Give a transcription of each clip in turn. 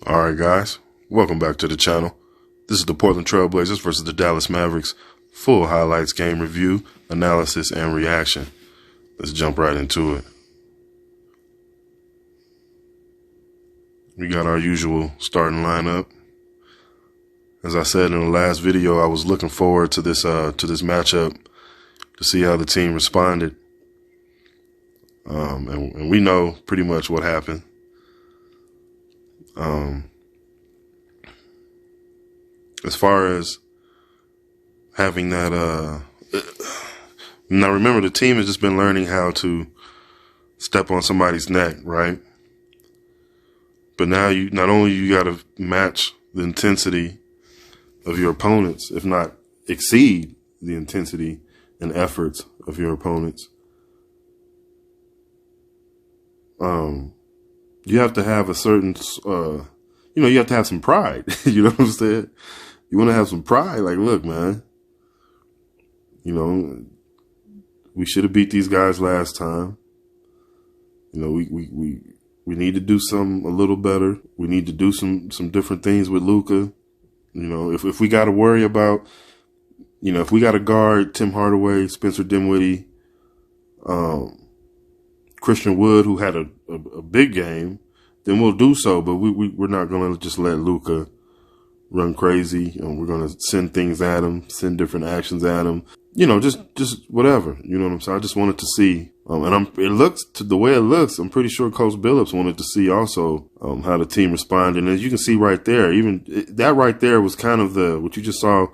All right, guys, welcome back to the channel. This is the Portland Trail Blazers versus the Dallas Mavericks. Full highlights, game review, analysis, and reaction. Let's jump right into it. We got our usual starting lineup. As I said in the last video, I was looking forward to this matchup to see how the team responded. And we know pretty much what happened. As far as having that, now remember, the team has just been learning how to step on somebody's neck, right? But now not only you got to match the intensity of your opponents, if not exceed the intensity and efforts of your opponents. You have to have a certain, you have to have some pride. You know what I'm saying? You want to have some pride. Like, look, man, we should have beat these guys last time. We need to do a little better. We need to do some different things with Luka. If we got to worry about, if we got to guard Tim Hardaway, Spencer Dinwiddie, Christian Wood, who had a big game, then we'll do so. But we're not going to just let Luka run crazy, and we're going to send things at him, send different actions at him. Just whatever. You know what I'm saying? I just wanted to see, it looks to the way it looks. I'm pretty sure Coach Billups wanted to see also how the team responded. And as you can see right there, that right there was kind of what you just saw,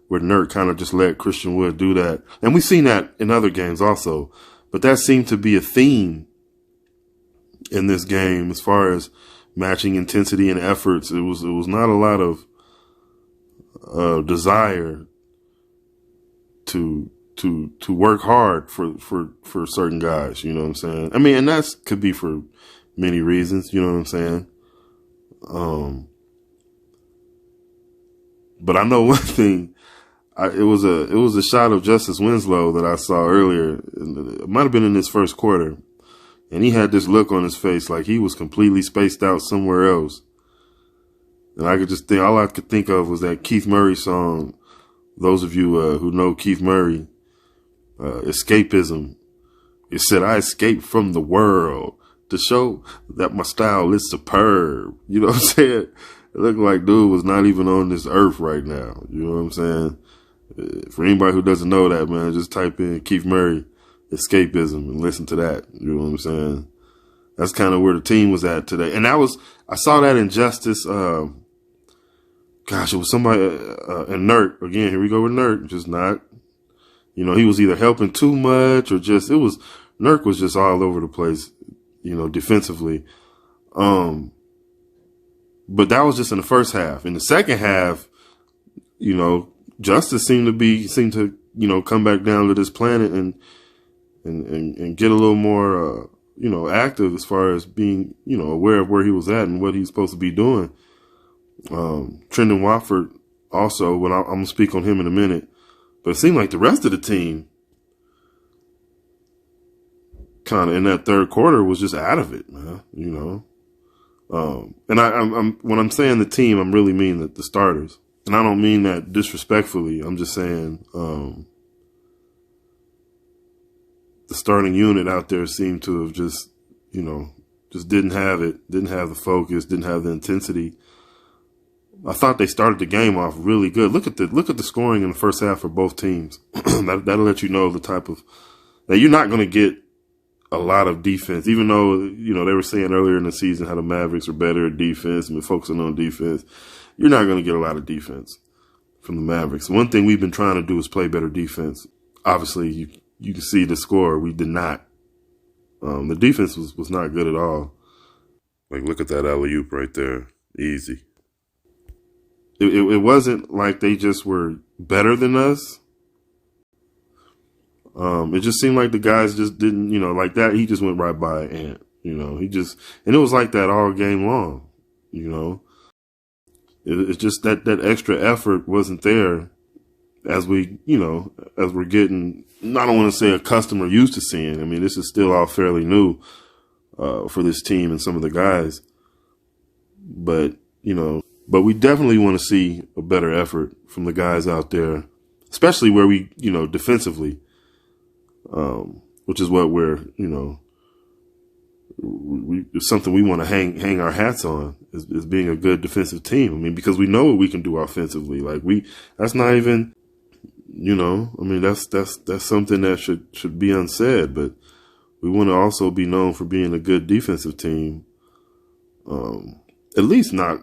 where Nurk kind of just let Christian Wood do that. And we've seen that in other games also. But that seemed to be a theme in this game as far as matching intensity and efforts. It was not a lot of desire to work hard for certain guys. You know what I'm saying? I mean, and that could be for many reasons. You know what I'm saying? But I know one thing. It was a shot of Justice Winslow that I saw earlier. It might have been in his first quarter. And he had this look on his face like he was completely spaced out somewhere else. And I could just think, all I could think of was that Keith Murray song. Those of you who know Keith Murray, Escapism. It said, I escaped from the world to show that my style is superb. You know what I'm saying? It looked like dude was not even on this earth right now. You know what I'm saying? For anybody who doesn't know that, man, just type in Keith Murray, Escapism, and listen to that. You know what I'm saying? That's kind of where the team was at today. And I saw that in Justice, it was somebody, and Nurk, again, here we go with Nurk, just not, he was either helping too much or Nurk was just all over the place, defensively. But that was just in the first half. In the second half, Justice seemed to come back down to this planet and get a little more, active as far as being, aware of where he was at and what he's supposed to be doing. Trendon Watford also, I'm going to speak on him in a minute, but it seemed like the rest of the team kind of in that third quarter was just out of it, man, and I'm when I'm saying the team, I'm really mean the starters. And I don't mean that disrespectfully. I'm just saying the starting unit out there seemed to have just didn't have it, didn't have the focus, didn't have the intensity. I thought they started the game off really good. Look at the scoring in the first half for both teams. That'll let you know the type of that you're not going to get a lot of defense, even though they were saying earlier in the season how the Mavericks are better at defense and focusing on defense. You're not going to get a lot of defense from the Mavericks. One thing we've been trying to do is play better defense. Obviously, you can see the score. We did not. The defense was not good at all. Like, look at that alley-oop right there. Easy. It wasn't like they just were better than us. It just seemed like the guys just didn't, like that. He just went right by Ant, and it was like that all game long, It's just that extra effort wasn't there as we're getting, I don't want to say accustomed or used to seeing. I mean, this is still all fairly new for this team and some of the guys. But but we definitely want to see a better effort from the guys out there, especially where we, defensively, which is what we're, it's something we want to hang our hats on is being a good defensive team. I mean, because we know what we can do offensively. Like that's not even, that's something that should be unsaid, but we want to also be known for being a good defensive team. At least not,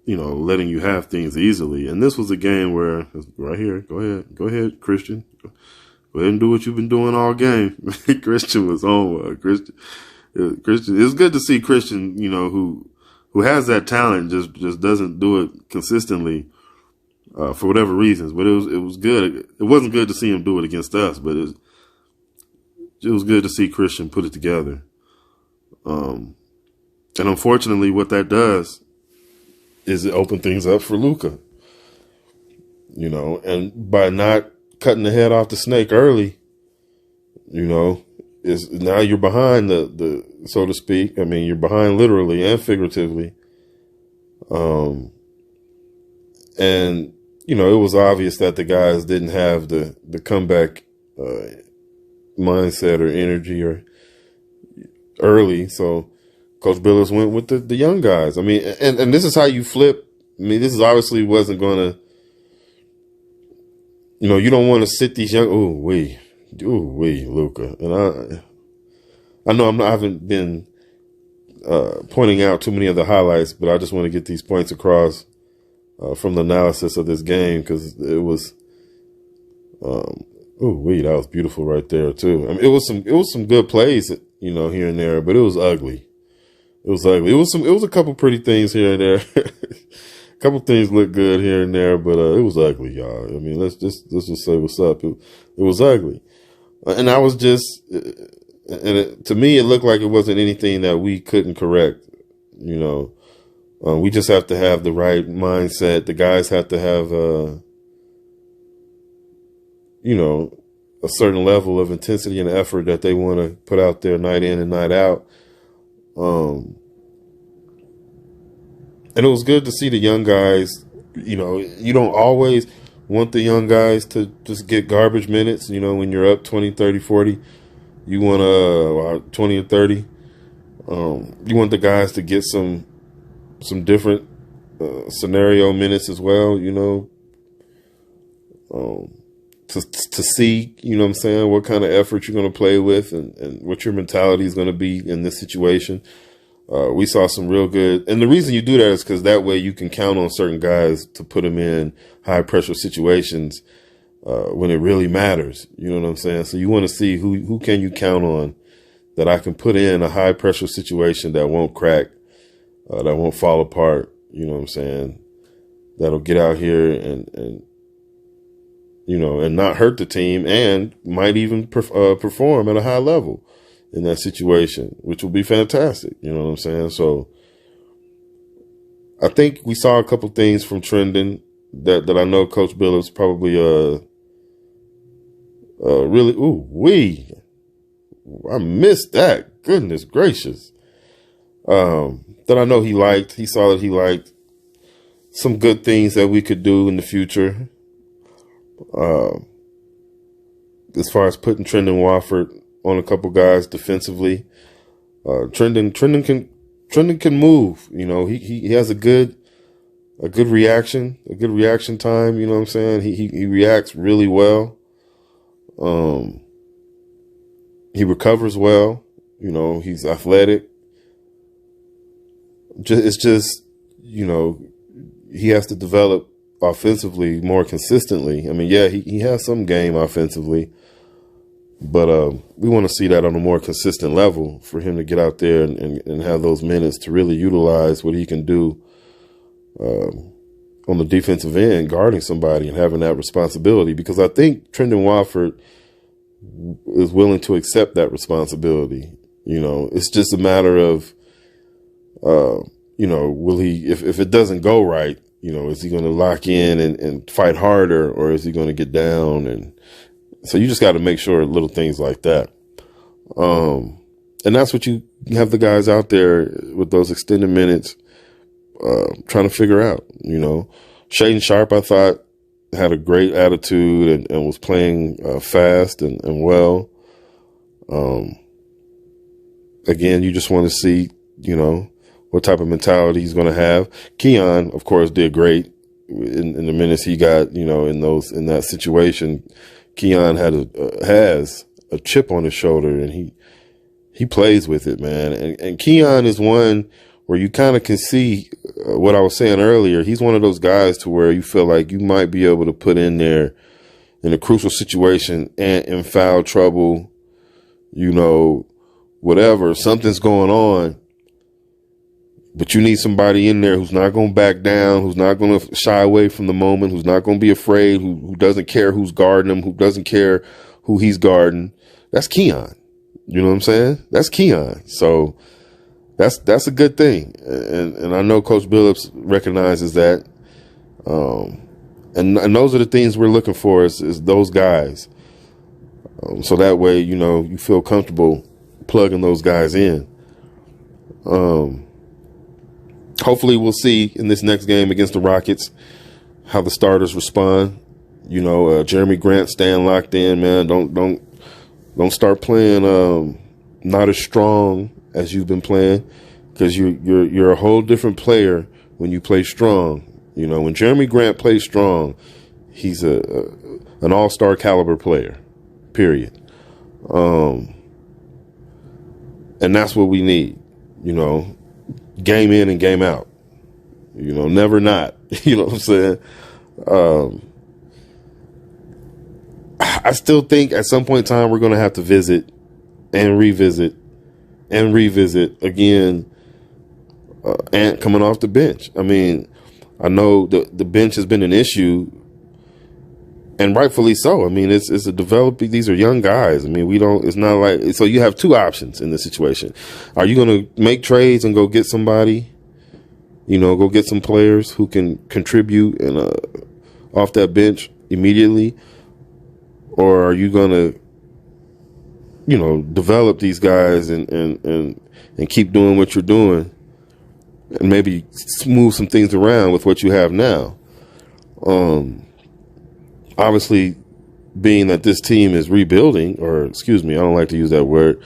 letting you have things easily. And this was a game where, right here, go ahead, Christian. Go ahead and do what you've been doing all game. Christian was on. Christian. It's good to see Christian, who has that talent, just doesn't do it consistently for whatever reasons. But it was good. It wasn't good to see him do it against us, but it was good to see Christian put it together. And unfortunately, what that does is it open things up for Luka. And by not cutting the head off the snake early, is now you're behind the so to speak. I mean, you're behind literally and figuratively. And it was obvious that the guys didn't have the comeback mindset or energy or early. So Coach Billups went with the young guys. I mean, and this is how you flip. I mean, this is obviously wasn't going to, you don't want to sit these young, Luka. And I know I haven't been pointing out too many of the highlights, but I just want to get these points across from the analysis of this game, because it was, that was beautiful right there too. I mean, it was some good plays, here and there, but it was ugly. It was ugly. It was a couple pretty things here and there. A couple things looked good here and there, but it was ugly, y'all. I mean, let's just say what's up. It was ugly, and I was just, to me, it looked like it wasn't anything that we couldn't correct. We just have to have the right mindset. The guys have to have, a certain level of intensity and effort that they want to put out there night in and night out. And it was good to see the young guys. You don't always want the young guys to just get garbage minutes. When you're up 20, 30, 40, you want 20 and 30. You want the guys to get some different scenario minutes as well, to see, what I'm saying, what kind of effort you're going to play with and what your mentality is going to be in this situation. We saw some real good, and the reason you do that is because that way you can count on certain guys to put them in high pressure situations when it really matters. You know what I'm saying? So you want to see who can you count on that I can put in a high pressure situation that won't crack, that won't fall apart. You know what I'm saying? That'll get out here and not hurt the team, and might even perform at a high level in that situation, which will be fantastic. You know what I'm saying? So I think we saw a couple things from Trendon that I know Coach Billups probably really, I missed that. Goodness gracious. That I know he liked. He saw that he liked some good things that we could do in the future. As far as putting Trendon Wofford on a couple guys defensively, Trendon can move. He has a good reaction time. You know what I'm saying? He reacts really well. He recovers well. He's athletic. It's just he has to develop offensively more consistently. I mean, yeah, he has some game offensively, but we want to see that on a more consistent level for him to get out there and have those minutes to really utilize what he can do on the defensive end, guarding somebody and having that responsibility. Because I think Trendon Wofford is willing to accept that responsibility. It's just a matter of, will he, if it doesn't go right, is he going to lock in and fight harder, or is he going to get down? And so you just got to make sure little things like that. And that's what you have the guys out there with those extended minutes, trying to figure out, Shaden Sharp, I thought, had a great attitude and was playing fast and well. Again, you just want to see, what type of mentality he's going to have. Keon, of course, did great in the minutes he got, in that situation. Keon has a chip on his shoulder, and he plays with it, man. And Keon is one where you kind of can see what I was saying earlier. He's one of those guys to where you feel like you might be able to put in there in a crucial situation and in foul trouble, whatever, something's going on, but you need somebody in there who's not going to back down, who's not going to shy away from the moment, who's not going to be afraid, who doesn't care who's guarding him, who doesn't care who he's guarding. That's Keon. You know what I'm saying? That's Keon. So that's a good thing. And I know Coach Billups recognizes that. And those are the things we're looking for is those guys. So that way, you feel comfortable plugging those guys in. Hopefully we'll see in this next game against the Rockets how the starters respond. Jeremy Grant staying locked in, man. Don't start playing not as strong as you've been playing, because you're a whole different player when you play strong. When Jeremy Grant plays strong, he's an all-star caliber player, period. And that's what we need, game in and game out, never not, you know what I'm saying? I still think at some point in time, we're going to have to visit and revisit again, Ant coming off the bench. I mean, I know the bench has been an issue, and rightfully so. I mean, it's a developing. These are young guys. I mean, it's not like, so you have two options in this situation. Are you going to make trades and go get somebody, go get some players who can contribute and off that bench immediately? Or are you going to, develop these guys and keep doing what you're doing and maybe move some things around with what you have now? Obviously, being that this team is rebuilding, or excuse me, I don't like to use that word,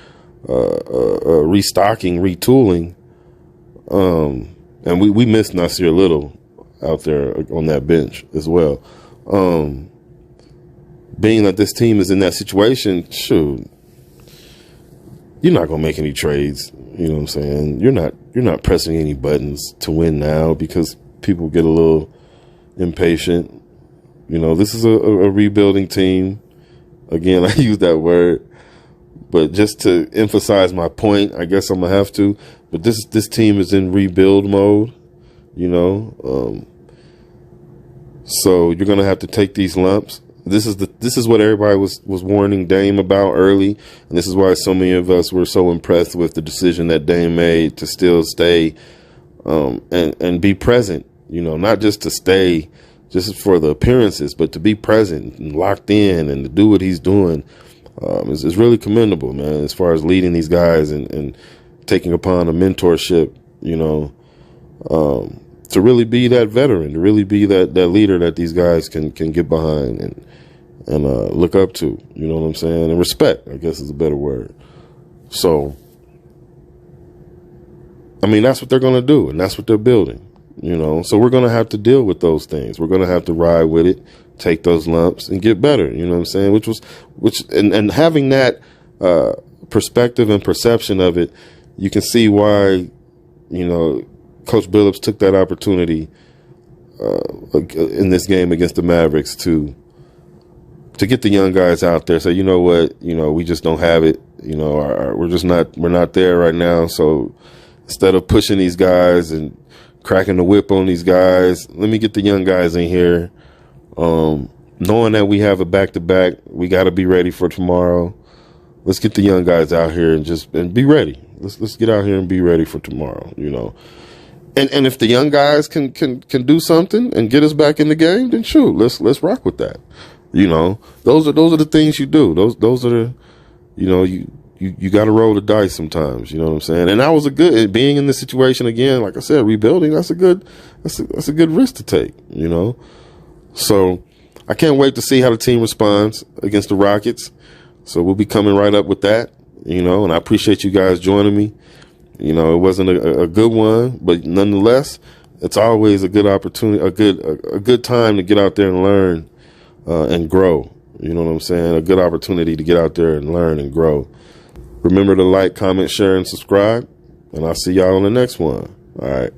restocking, retooling, and we miss Nasir Little out there on that bench as well. Being that this team is in that situation, shoot, you're not gonna make any trades. You know what I'm saying? You're not pressing any buttons to win now because people get a little impatient. This is a rebuilding team. Again, I use that word, but just to emphasize my point, I guess I'm gonna have to. But this team is in rebuild mode. So you're gonna have to take these lumps. This is what everybody was warning Dame about early, and this is why so many of us were so impressed with the decision that Dame made to still stay and be present. Not just to stay just for the appearances, but to be present and locked in and to do what he's doing is really commendable, man. As far as leading these guys and taking upon a mentorship, to really be that veteran, to really be that leader that these guys can get behind and look up to, you know what I'm saying? And respect, I guess is a better word. So, I mean, that's what they're going to do, and that's what they're building, So we're going to have to deal with those things. We're going to have to ride with it, take those lumps, and get better, you know what I'm saying? And having that perspective and perception of it, you can see why, Coach Billups took that opportunity in this game against the Mavericks to get the young guys out there. Say, you know what, we just don't have it. We're not there right now. So instead of pushing these guys and cracking the whip on these guys, let me get the young guys in here. Knowing that we have a back-to-back, we got to be ready for tomorrow. Let's get the young guys out here and be ready. Let's get out here and be ready for tomorrow. And if the young guys can do something and get us back in the game, then shoot, let's rock with that. Those are the things you do. Those are the, you you got to roll the dice sometimes. You know what I'm saying? And that was being in this situation again. Like I said, rebuilding. That's a good risk to take. You know, so I can't wait to see how the team responds against the Rockets. So we'll be coming right up with that. You know, and I appreciate you guys joining me. You know, it wasn't a good one, but nonetheless, it's always a good opportunity, a good time to get out there and learn and grow. You know what I'm saying? A good opportunity to get out there and learn and grow. Remember to like, comment, share, and subscribe. And I'll see y'all on the next one. All right.